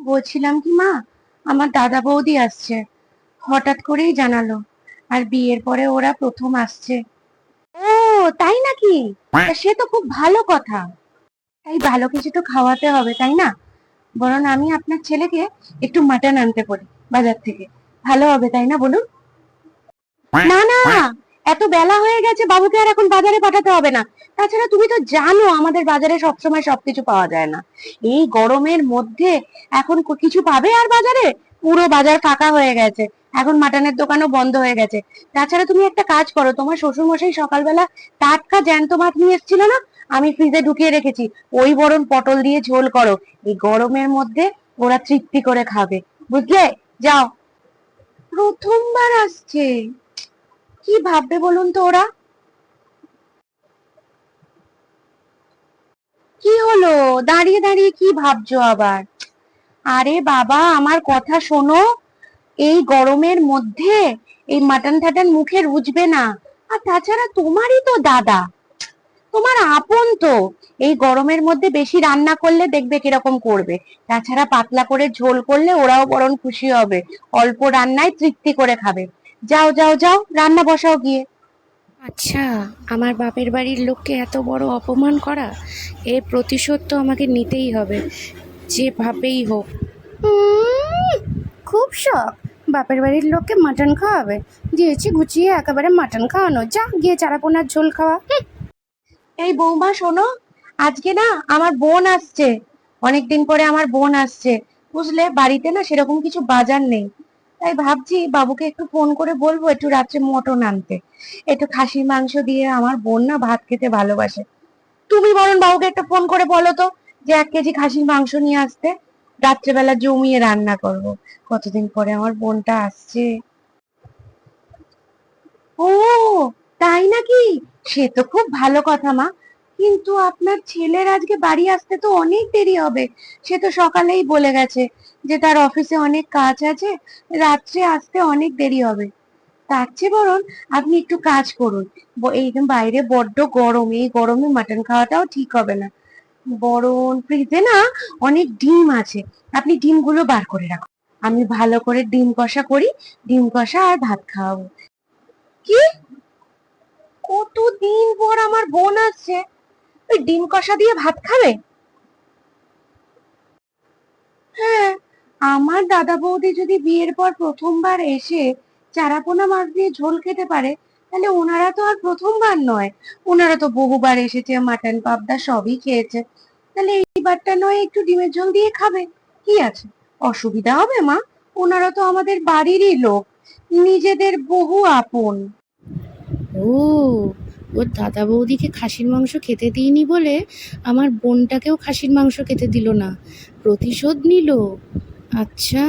বলছিলাম কি মা, আমার দাদা বৌদি আসছে, হঠাৎ করেই জানালো। আর বিয়ের পরে ওরা প্রথম আসছে। ও, তাই নাকি? তা সে তো খুব ভালো কথা। তাই ভালো কিছু তো খাওয়াতে হবে, তাই না? বরং আমি আপনার ছেলেকে একটু মাটন আনতে পারি বাজার থেকে। ভালো হবে, তাই না বলুন? না না, এত বেলা হয়ে গেছে, বাবুকে আর এখন বাজারে পাঠাতে হবে না। তাছাড়া তুমি তো জানো আমাদের বাজারে সবসময় সবকিছু পাওয়া যায় না। এই গরমের মধ্যে এখন কিছু পাবে আর বাজারে? পুরো বাজার ফাঁকা হয়ে গেছে। এখন মাটনের দোকানও বন্ধ হয়ে গেছে। তাছাড়া তুমি একটা কাজ করো, তোমার শ্বশুর মশাই সকালবেলা টাটকা জ্যান্ত মাছ নিয়ে এসেছিল না, আমি ফ্রিজে ঢুকিয়ে রেখেছি। ওই বরং পটল দিয়ে ঝোল করো। এই গরমের মধ্যে ওরা তৃপ্তি করে খাবে, বুঝলে? যাও। প্রথমবার আসছে, কি ভাববে বলুন তো ওরা? কি হলো, দাঁড়িয়ে দাঁড়িয়ে কি ভাবছো আবার? আরে বাবা, আমার কথা শোনো। এই গরমের মধ্যে এই মাটন ফাটন মুখে রুচবে না। আর তাছাড়া তোমারই তো দাদা, তোমার আপন তো। এই গরমের মধ্যে বেশি রান্না করলে দেখবে কিরকম করবে। তাছাড়া পাতলা করে ঝোল করলে ওরাও বরং খুশি হবে। অল্প রান্নায় তৃপ্তি করে খাবে। যাও যাও যাও, রান্না বসাও গিয়ে। আচ্ছা, আমার বাপের বাড়ির লোককে এত বড় অপমান করা, এর প্রতিশোধ তো আমাকে নিতেই হবে, যেভাবেই হোক। উম, খুব শখ বাপের বাড়ির লোককে মাটন খাওয়াবে। দিয়েছি গুছিয়ে একেবারে মাটন খাওয়ানো, যা গিয়ে চারাপোনার ঝোল খাওয়া। এই বৌমা শোনো, আজকে না আমার বোন আসছে। অনেকদিন পরে আমার বোন আসছে, বুঝলে? বাড়িতে না সেরকম কিছু বাজার নেই। তাই ভাবছি বাবুকে একটু ফোন করে বলবো একটু রাত্রে মটন আনতে। একটু খাসির মাংস দিয়ে, আমার বোন না ভাত খেতে ভালোবাসে। তুমি বরং বাবুকে একটা ফোন করে বলো তো যে 1 কেজি খাসির মাংস নিয়ে আসতে। রাত্রেবেলা জমিয়ে রান্না করব। কতদিন পরে আমার বোনটা আসছে। ও, তাই নাকি? সে তো খুব ভালো কথা মা। কিন্তু আপনার ছেলের আজকে বাড়ি আসতে তো অনেক দেরি হবে। সে তো সকালেই বলে গেছে যে তার অফিসে অনেক কাজ আছে, রাত্রে আসতে অনেক দেরি হবে। তার চেয়ে বরং আপনি একটু কাজ করুন। এই যে বাইরে বড্ড গরম, এই গরমে মাটন খাওয়াটাও ঠিক হবে না। বরং ফ্রিজে না অনেক ডিম আছে, আপনি ডিমগুলো বার করে রাখুন। আমি ভালো করে ডিম কষা করি, ডিম কষা আর ভাত খাওয়াবো। কি? কতদিন পর আমার বোন আসছে, ওই ডিম কষা দিয়ে ভাত খাবে? হ্যাঁ, আমার দাদা বৌদি যদি বিয়ের পর প্রথমবার এসে চারাপোনা মাছ দিয়ে ঝোল খেতে পারে, তাহলে ওনারা তো আর প্রথমবার নয়। ওনারা তো বহুবার এসেছে, মাটন পাবদা সবই খেয়েছে। তাহলে এইবারটা নয় একটু ডিমের ঝোল দিয়ে খাবে, কি আছে? অসুবিধা হবে মা? ওনারা তো আমাদের বাড়িরই লোক, নিজেদের বহু আপন। ও, ওর দাদা বৌদিকে খাসির মাংস খেতে দিইনি বলে আমার বোনটাকেও খাসির মাংস খেতে দিল না, প্রতিশোধ নিল। আচ্ছা।